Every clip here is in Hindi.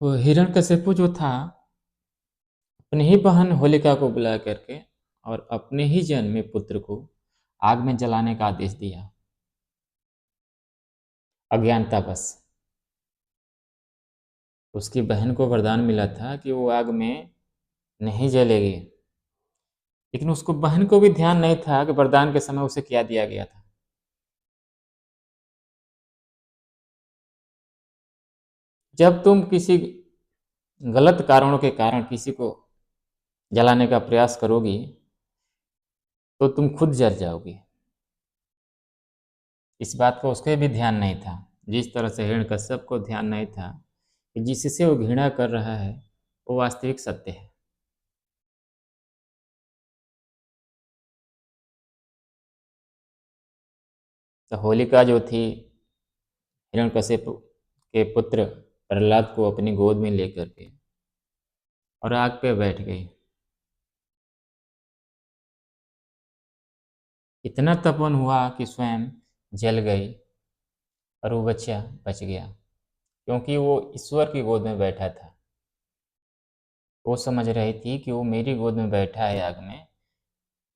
वो हिरण्यकशिपु जो था, अपनी ही बहन होलिका को बुला करके और अपने ही जन्मे पुत्र को आग में जलाने का आदेश दिया, अज्ञानतावश। उसकी बहन को वरदान मिला था कि वो आग में नहीं जलेगी, लेकिन उसको बहन को भी ध्यान नहीं था कि वरदान के समय उसे क्या दिया गया था। जब तुम किसी गलत कारणों के कारण किसी को जलाने का प्रयास करोगी, तो तुम खुद जल जाओगी। इस बात का उसके भी ध्यान नहीं था, जिस तरह से हिरण्यकश्यप को ध्यान नहीं था कि जिससे वो घृणा कर रहा है वो वास्तविक सत्य है। तो होलिका जो थी, हिरण्यकश्यप के पुत्र प्रहलाद को अपनी गोद में लेकर के और आग पे बैठ गई। इतना तपन हुआ कि स्वयं जल गई और वो बच्चा बच गया, क्योंकि वो ईश्वर की गोद में बैठा था। वो समझ रही थी कि वो मेरी गोद में बैठा है आग में,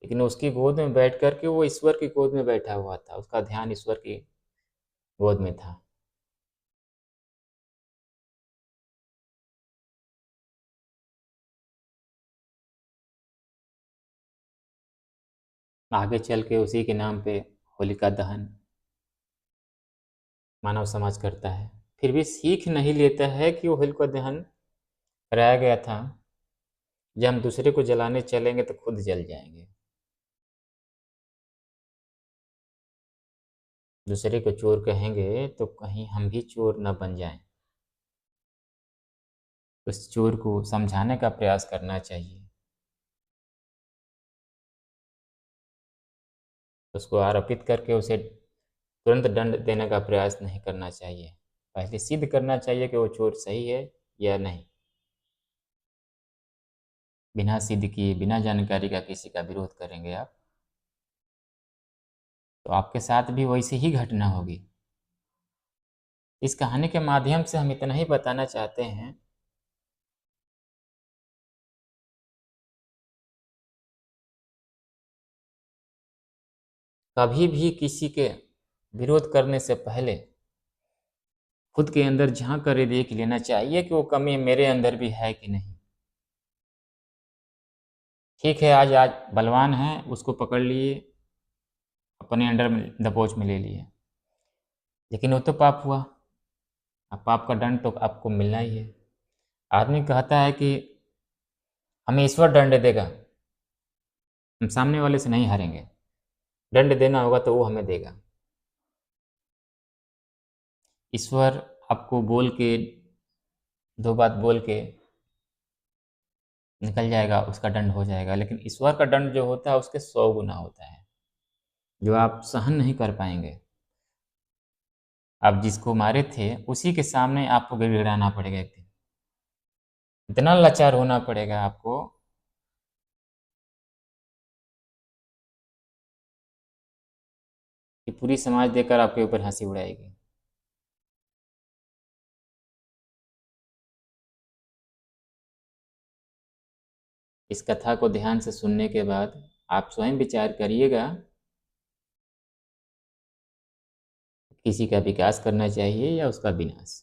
लेकिन उसकी गोद में बैठ कर के वो ईश्वर की गोद में बैठा हुआ था, उसका ध्यान ईश्वर की गोद में था। आगे चल के उसी के नाम पे होलिका दहन मानव समाज करता है, फिर भी सीख नहीं लेता है कि वो होलिका दहन कराया गया था। जब हम दूसरे को जलाने चलेंगे तो खुद जल जाएंगे। दूसरे को चोर कहेंगे तो कहीं हम भी चोर न बन जाएं। उस चोर को समझाने का प्रयास करना चाहिए, उसको आरोपित करके उसे तुरंत दंड देने का प्रयास नहीं करना चाहिए। पहले सिद्ध करना चाहिए कि वो चोर सही है या नहीं। बिना सिद्ध किए, बिना जानकारी का किसी का विरोध करेंगे आप, तो आपके साथ भी वैसी ही घटना होगी। इस कहानी के माध्यम से हम इतना ही बताना चाहते हैं, कभी भी किसी के विरोध करने से पहले खुद के अंदर झांक कर देख लेना चाहिए कि वो कमी मेरे अंदर भी है कि नहीं। ठीक है, आज आज बलवान है, उसको पकड़ लिए, अपने अंडर में दबोच में ले लिए, लेकिन वो तो पाप हुआ। अब पाप का दंड तो आपको मिलना ही है। आदमी कहता है कि हमें ईश्वर दंड देगा, हम सामने वाले से नहीं हारेंगे, दंड देना होगा तो वो हमें देगा। ईश्वर आपको बोल के, दो बात बोल के निकल जाएगा, उसका दंड हो जाएगा, लेकिन ईश्वर का दंड जो होता है उसके 100 गुना होता है, जो आप सहन नहीं कर पाएंगे। आप जिसको मारे थे उसी के सामने आपको गिड़गिड़ाना पड़ेगा एक दिन। इतना लाचार होना पड़ेगा आपको कि पूरी समाज देखकर आपके ऊपर हंसी उड़ाएगी। इस कथा को ध्यान से सुनने के बाद आप स्वयं विचार करिएगा, किसी का विकास करना चाहिए या उसका विनाश।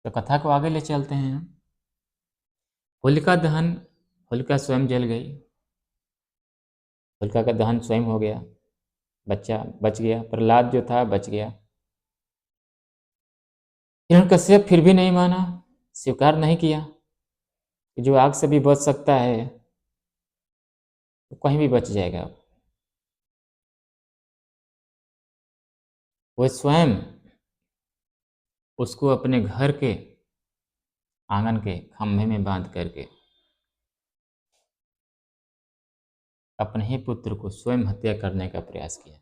तो कथा को आगे ले चलते हैं। होलिका दहन, होलिका स्वयं जल गई, होलिका का दहन स्वयं हो गया, बच्चा बच गया, प्रहलाद जो था बच गया। हिरण्यकश्यप फिर भी नहीं माना, स्वीकार नहीं किया कि जो आग से भी बच सकता है वो कहीं भी बच जाएगा। वो स्वयं उसको अपने घर के आंगन के खंभे में बांध करके अपने ही पुत्र को स्वयं हत्या करने का प्रयास किया।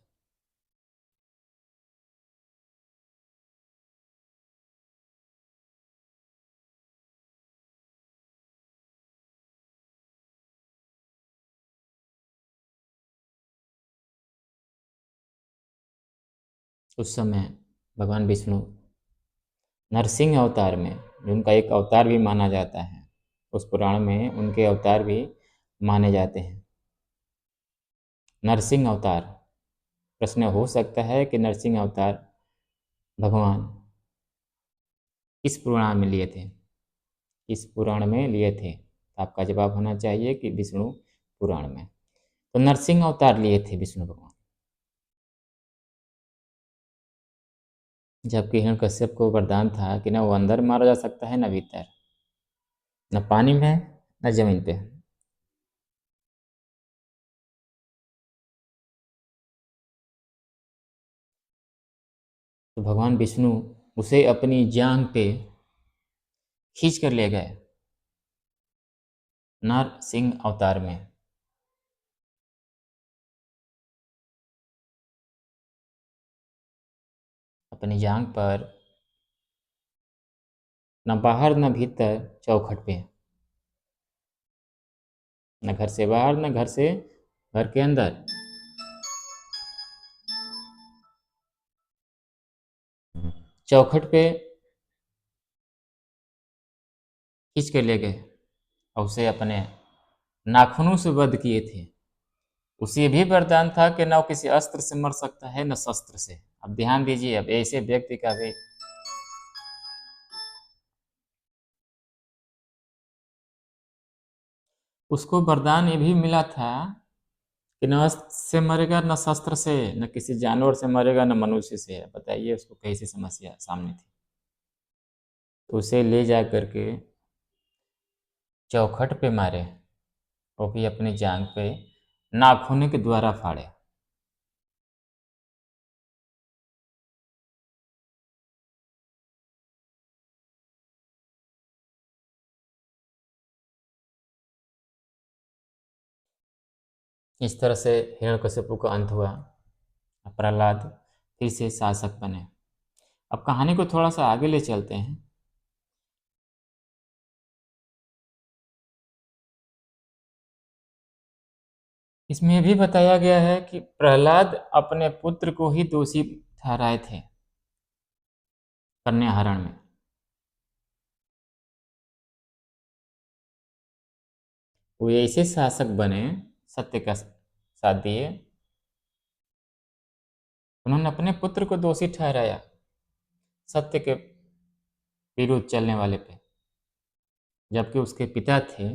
उस समय भगवान विष्णु नरसिंह अवतार में, जो उनका एक अवतार भी माना जाता है, उस पुराण में उनके अवतार भी माने जाते हैं। नरसिंह अवतार, प्रश्न हो सकता है कि नरसिंह अवतार भगवान किस पुराण में लिए थे, किस पुराण में लिए थे? तो आपका जवाब होना चाहिए कि विष्णु पुराण में। तो नरसिंह अवतार लिए थे विष्णु भगवान। जबकि हिरण्यकश्यप को वरदान था कि न वो अंदर मारा जा सकता है न भीतर, न पानी में न जमीन पे। तो भगवान विष्णु उसे अपनी जांघ पे खींच कर ले गए नरसिंह अवतार में। अपनी जांघ पर, न बाहर न भीतर, चौखट पे, न घर से बाहर न घर से घर के अंदर। चौखट पे खींच के ले गए और उसे अपने नाखूनों से वध किए थे। उसे भी वरदान था कि न वो किसी अस्त्र से मर सकता है न शस्त्र से। अब ध्यान दीजिए, अब ऐसे व्यक्ति का भी उसको वरदान ये भी मिला था कि न अस्त्र से मरेगा न शस्त्र से, न किसी जानवर से मरेगा न मनुष्य से। बताइए उसको कैसी समस्या सामने थी। तो उसे ले जा करके चौखट पे मारे, वो भी अपनी जांग पे नाखून के द्वारा फाड़े। इस तरह से हिरण्यकशिपु का अंत हुआ। प्रहलाद फिर से शासक बने। अब कहानी को थोड़ा सा आगे ले चलते हैं। इसमें यह भी बताया गया है कि प्रहलाद अपने पुत्र को ही दोषी ठहराए थे कन्याहरण में। वो ऐसे शासक बने, सत्य का साथ दिए, उन्होंने अपने पुत्र को दोषी ठहराया सत्य के विरुद्ध चलने वाले पे, जबकि उसके पिता थे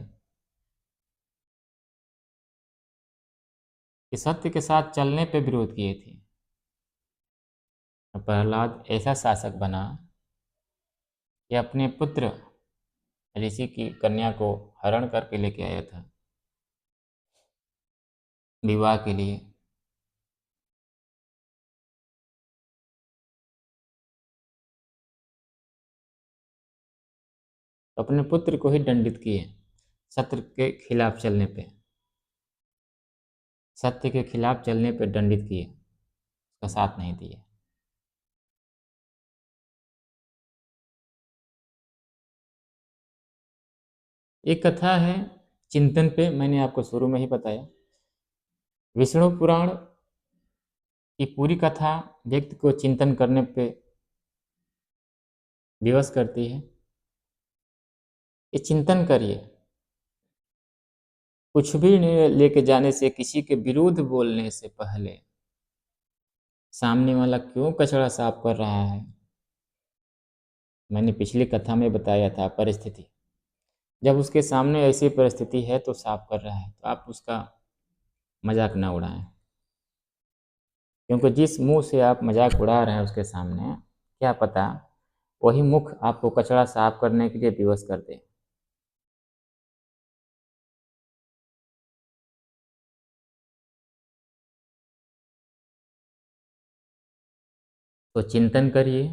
कि सत्य के साथ चलने पे विरोध किए थे। प्रहलाद ऐसा शासक बना कि अपने पुत्र ऋषि की कन्या को हरण करके लेके आया था विवाह के लिए। अपने पुत्र को ही दंडित किए सत्य के खिलाफ चलने पे, सत्य के खिलाफ चलने पे दंडित किए, उसका साथ नहीं दिए। एक कथा है चिंतन पे, मैंने आपको शुरू में ही बताया। विष्णु पुराण की पूरी कथा व्यक्ति को चिंतन करने पे विवश करती है। ये चिंतन करिए, कुछ भी निर्णय लेके जाने से, किसी के विरुद्ध बोलने से पहले सामने वाला क्यों कचरा साफ कर रहा है। मैंने पिछली कथा में बताया था परिस्थिति, जब उसके सामने ऐसी परिस्थिति है तो साफ कर रहा है, तो आप उसका मजाक ना उड़ाएं। क्योंकि जिस मुंह से आप मजाक उड़ा रहे हैं उसके सामने, क्या पता वही मुख आपको कचरा साफ करने के लिए विवश कर दे। तो चिंतन करिए,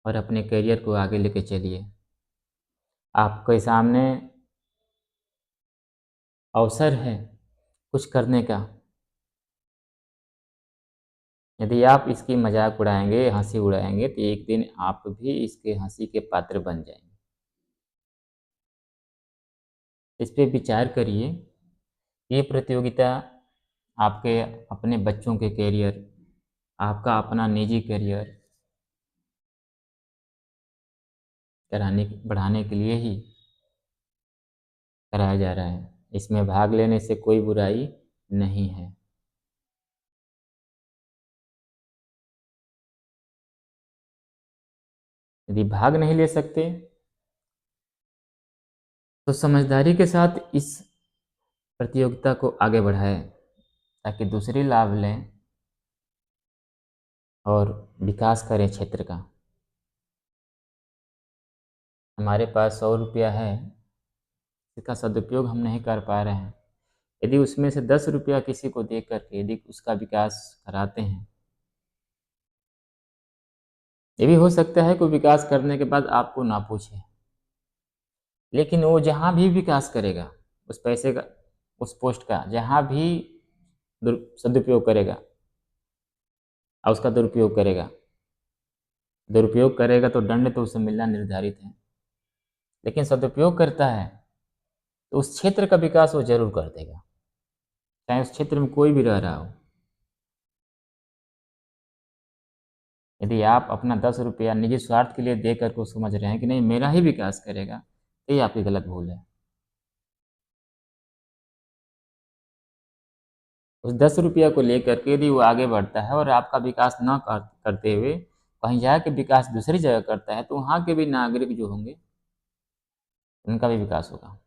और अपने करियर को आगे लेके चलिए। आपके सामने अवसर है कुछ करने का। यदि आप इसकी मजाक उड़ाएंगे, हंसी उड़ाएंगे, तो एक दिन आप भी इसके हंसी के पात्र बन जाएंगे। इस पे विचार करिए। ये प्रतियोगिता आपके अपने बच्चों के करियर, आपका अपना निजी करियर बढ़ाने के लिए ही कराया जा रहा है। इसमें भाग लेने से कोई बुराई नहीं है। यदि भाग नहीं ले सकते तो समझदारी के साथ इस प्रतियोगिता को आगे बढ़ाएं ताकि दूसरे लाभ लें और विकास करें क्षेत्र का। हमारे पास 100 रुपया है, इसका सदुपयोग हम नहीं कर पा रहे हैं। यदि उसमें से 10 रुपया किसी को दे करके यदि उसका विकास कराते हैं, ये भी हो सकता है कोई विकास करने के बाद आपको ना पूछे, लेकिन वो जहाँ भी विकास करेगा उस पैसे का, उस पोस्ट का जहाँ भी सदुपयोग करेगा और उसका दुरुपयोग करेगा तो दंड तो उसे मिलना निर्धारित है। लेकिन सदुपयोग करता है तो उस क्षेत्र का विकास वो जरूर कर देगा, चाहे उस क्षेत्र में कोई भी रह रहा हो। यदि आप अपना 10 रुपया निजी स्वार्थ के लिए दे करके समझ रहे हैं कि नहीं मेरा ही विकास करेगा, तो ये आपकी गलत भूल है। उस 10 रुपया को लेकर के यदि वो आगे बढ़ता है और आपका विकास न करते हुए कहीं जाके विकास दूसरी जगह करता है, तो वहाँ के भी नागरिक जो होंगे उनका भी विकास होगा।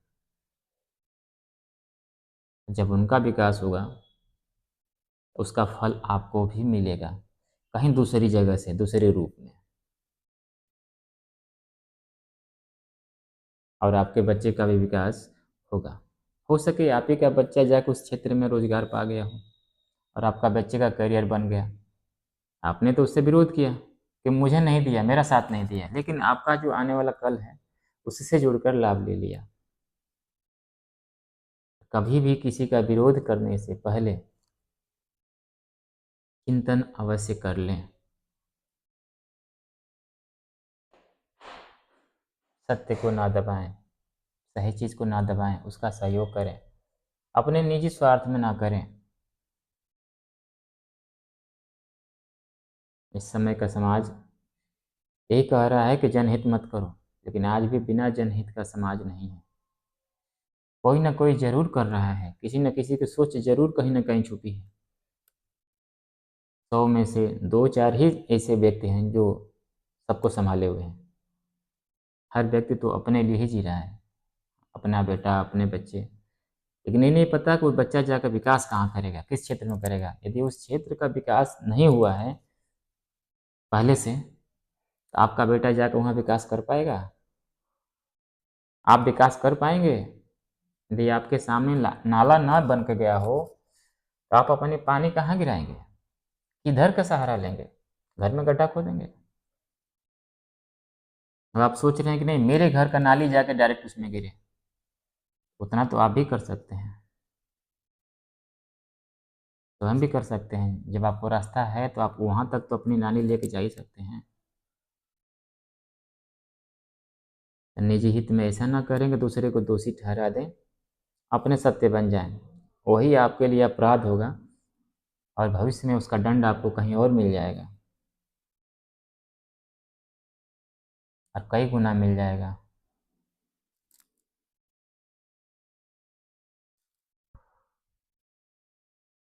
जब उनका विकास होगा तो उसका फल आपको भी मिलेगा, कहीं दूसरी जगह से, दूसरे रूप में। और आपके बच्चे का भी विकास होगा। हो सके आप ही का बच्चा जाकर उस क्षेत्र में रोजगार पा गया हो और आपका बच्चे का करियर बन गया। आपने तो उससे विरोध किया कि मुझे नहीं दिया, मेरा साथ नहीं दिया, लेकिन आपका जो आने वाला कल है उससे जुड़कर लाभ ले लिया। कभी भी किसी का विरोध करने से पहले चिंतन अवश्य कर लें। सत्य को ना दबाएं, सही चीज़ को ना दबाएं, उसका सहयोग करें, अपने निजी स्वार्थ में ना करें। इस समय का समाज यही कह रहा है कि जनहित मत करो, लेकिन आज भी बिना जनहित का समाज नहीं है। कोई ना कोई जरूर कर रहा है, किसी न किसी की सोच जरूर कहीं ना कहीं छुपी है। 100 में से 2-4 ही ऐसे व्यक्ति हैं जो सबको संभाले हुए हैं। हर व्यक्ति तो अपने लिए ही जी रहा है, अपना बेटा, अपने बच्चे, लेकिन ये नहीं पता कि वो बच्चा जाकर विकास कहाँ करेगा, किस क्षेत्र में करेगा। यदि उस क्षेत्र का विकास नहीं हुआ है पहले से, तो आपका बेटा जाकर वहाँ विकास कर पाएगा? आप विकास कर पाएंगे? यदि आपके सामने नाला ना बन के गया हो तो आप अपने पानी कहाँ गिराएंगे, किधर का सहारा लेंगे? घर में गड्ढा खोदेंगे? अब आप सोच रहे हैं कि नहीं मेरे घर का नाली जाकर डायरेक्ट उसमें गिरे, उतना तो आप भी कर सकते हैं, तो हम भी कर सकते हैं। जब आपको रास्ता है तो आप वहाँ तक तो अपनी नाली लेके जा ही सकते हैं। निजी हित में ऐसा ना करें कि दूसरे को दोषी ठहरा दें, अपने सत्य बन जाएं। वही आपके लिए अपराध होगा और भविष्य में उसका दंड आपको कहीं और मिल जाएगा और कई गुना मिल जाएगा।